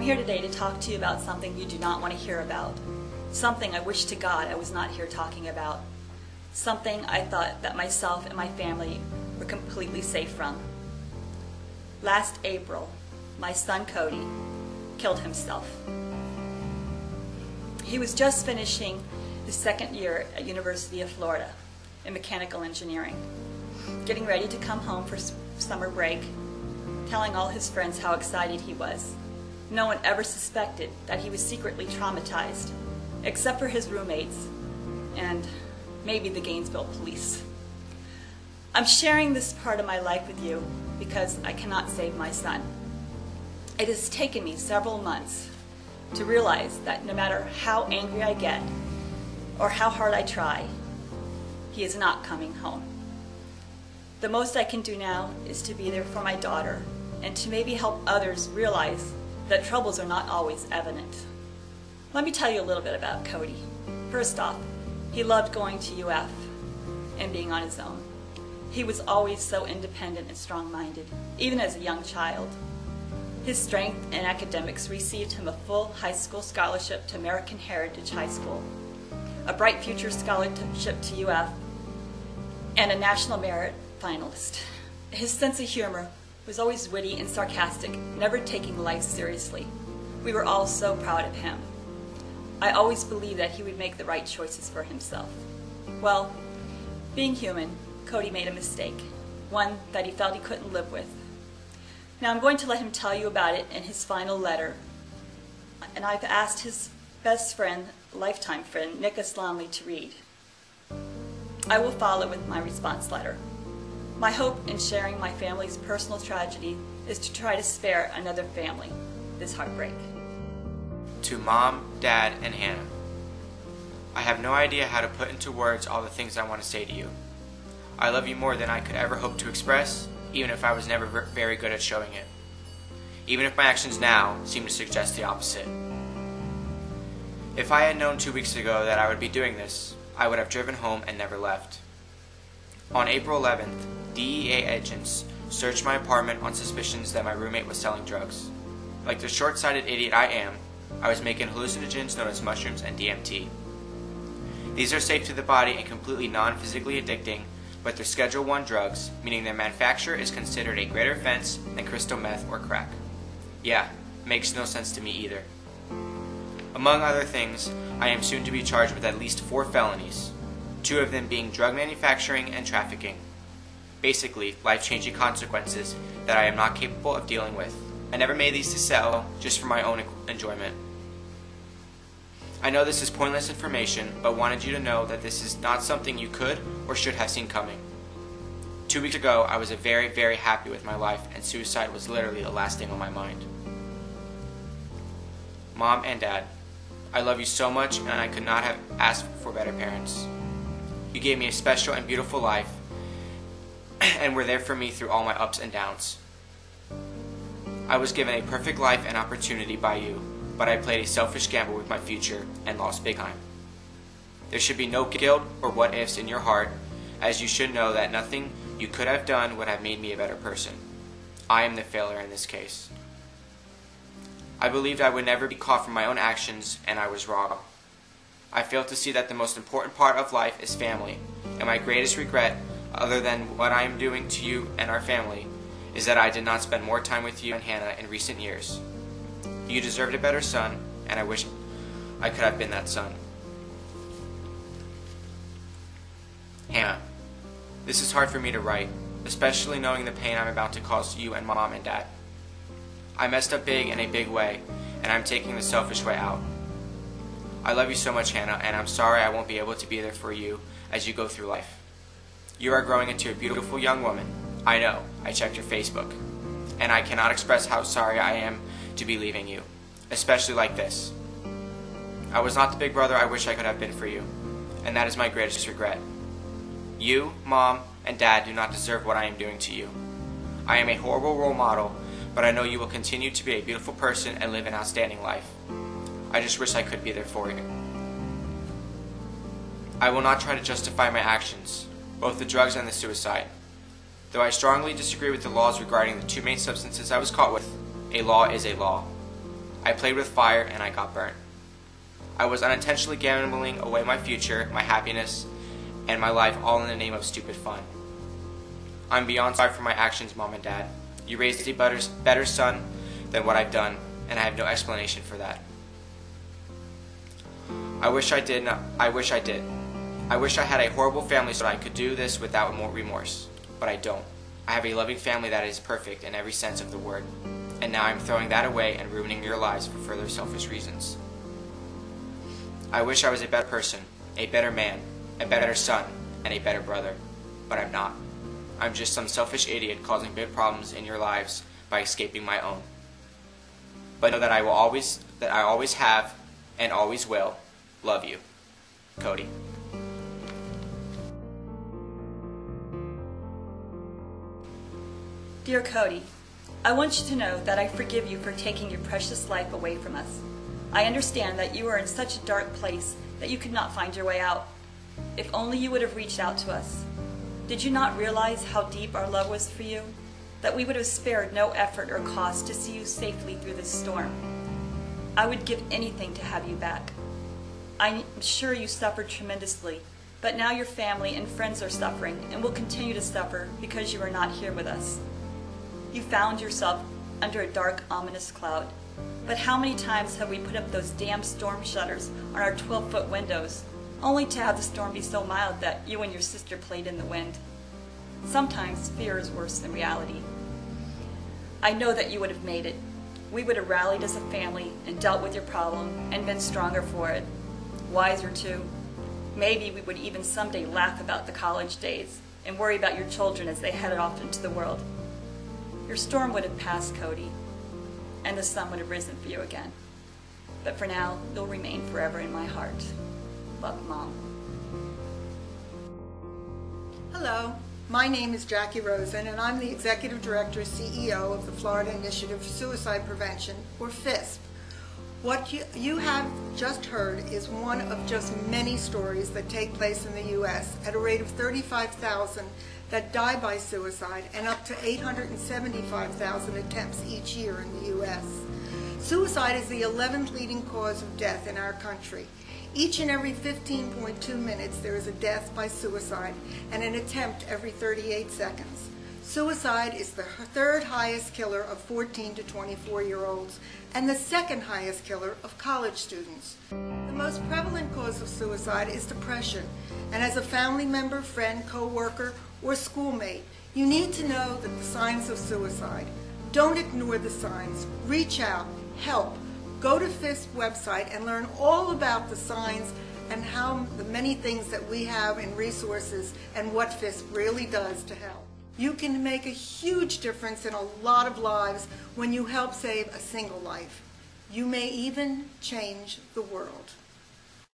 here today to talk to you about something you do not want to hear about. Something I wish to God I was not here talking about. Something I thought that myself and my family were completely safe from. Last April, my son Cody killed himself. He was just finishing his second year at University of Florida in mechanical engineering, getting ready to come home for summer break, telling all his friends how excited he was. No one ever suspected that he was secretly traumatized, except for his roommates and maybe the Gainesville police. I'm sharing this part of my life with you because I cannot save my son. It has taken me several months to realize that no matter how angry I get or how hard I try, he is not coming home. The most I can do now is to be there for my daughter and to maybe help others realize that troubles are not always evident. Let me tell you a little bit about Cody. First off, he loved going to UF and being on his own. He was always so independent and strong-minded, even as a young child. His strength in academics received him a full high school scholarship to American Heritage High School, a Bright Future scholarship to UF, and a National Merit finalist. His sense of humor was always witty and sarcastic, never taking life seriously. We were all so proud of him. I always believed that he would make the right choices for himself. Well, being human, Cody made a mistake, one that he felt he couldn't live with. Now I'm going to let him tell you about it in his final letter, and I've asked his best friend, lifetime friend, Nick Aslamley, to read. I will follow with my response letter. My hope in sharing my family's personal tragedy is to try to spare another family this heartbreak. To Mom, Dad, and Hannah. I have no idea how to put into words all the things I want to say to you. I love you more than I could ever hope to express, even if I was never very good at showing it. Even if my actions now seem to suggest the opposite. If I had known 2 weeks ago that I would be doing this, I would have driven home and never left. On April 11th, DEA agents searched my apartment on suspicions that my roommate was selling drugs. Like the short-sighted idiot I am, I was making hallucinogens known as mushrooms and DMT. These are safe to the body and completely non-physically addicting, but they're Schedule I drugs, meaning their manufacture is considered a greater offense than crystal meth or crack. Yeah, makes no sense to me either. Among other things, I am soon to be charged with at least 4 felonies, 2 of them being drug manufacturing and trafficking. Basically, life-changing consequences that I am not capable of dealing with. I never made these to sell, just for my own enjoyment. I know this is pointless information, but wanted you to know that this is not something you could or should have seen coming. 2 weeks ago, I was very, very happy with my life, and suicide was literally the last thing on my mind. Mom and Dad, I love you so much, and I could not have asked for better parents. You gave me a special and beautiful life, and were there for me through all my ups and downs. I was given a perfect life and opportunity by you, but I played a selfish gamble with my future and lost big time. There should be no guilt or what-ifs in your heart, as you should know that nothing you could have done would have made me a better person. I am the failure in this case. I believed I would never be caught for my own actions, and I was wrong. I failed to see that the most important part of life is family, and my greatest regret, other than what I am doing to you and our family, is that I did not spend more time with you and Hannah in recent years. You deserved a better son, and I wish I could have been that son. Hannah, this is hard for me to write, especially knowing the pain I'm about to cause you and Mom and Dad. I messed up big in a big way, and I'm taking the selfish way out. I love you so much, Hannah, and I'm sorry I won't be able to be there for you as you go through life. You are growing into a beautiful young woman. I know, I checked your Facebook, and I cannot express how sorry I am to be leaving you, especially like this. I was not the big brother I wish I could have been for you, and that is my greatest regret. You, Mom, and Dad do not deserve what I am doing to you. I am a horrible role model, but I know you will continue to be a beautiful person and live an outstanding life. I just wish I could be there for you. I will not try to justify my actions, both the drugs and the suicide. Though I strongly disagree with the laws regarding the 2 main substances I was caught with, a law is a law. I played with fire and I got burnt. I was unintentionally gambling away my future, my happiness, and my life all in the name of stupid fun. I'm beyond sorry for my actions, Mom and Dad. You raised a better son than what I've done, and I have no explanation for that. I wish I did. I wish I had a horrible family so I could do this without more remorse, but I don't. I have a loving family that is perfect in every sense of the word, and now I'm throwing that away and ruining your lives for further selfish reasons. I wish I was a better person, a better man, a better son, and a better brother, but I'm not. I'm just some selfish idiot causing big problems in your lives by escaping my own. But know that I always have, and always will, love you. Cody. Dear Cody, I want you to know that I forgive you for taking your precious life away from us. I understand that you are in such a dark place that you could not find your way out. If only you would have reached out to us. Did you not realize how deep our love was for you? That we would have spared no effort or cost to see you safely through this storm. I would give anything to have you back. I'm sure you suffered tremendously, but now your family and friends are suffering and will continue to suffer because you are not here with us. You found yourself under a dark, ominous cloud. But how many times have we put up those damn storm shutters on our 12-foot windows, only to have the storm be so mild that you and your sister played in the wind? Sometimes fear is worse than reality. I know that you would have made it. We would have rallied as a family and dealt with your problem and been stronger for it. Wiser too. Maybe we would even someday laugh about the college days and worry about your children as they headed off into the world. Your storm would have passed, Cody, and the sun would have risen for you again. But for now, you'll remain forever in my heart. Love, Mom. Hello, my name is Jackie Rosen, and I'm the Executive Director and CEO of the Florida Initiative for Suicide Prevention, or FISP. What you have just heard is one of just many stories that take place in the U.S. at a rate of 35,000 that die by suicide and up to 875,000 attempts each year in the U.S. Suicide is the 11th leading cause of death in our country. Each and every 15.2 minutes there is a death by suicide and an attempt every 38 seconds. Suicide is the third highest killer of 14 to 24-year-olds and the second highest killer of college students. The most prevalent cause of suicide is depression, and as a family member, friend, co-worker, or schoolmate, you need to know that the signs of suicide. Don't ignore the signs. Reach out, help. Go to FISP website and learn all about the signs and how the many things that we have in resources and what FISP really does to help. You can make a huge difference in a lot of lives when you help save a single life. You may even change the world.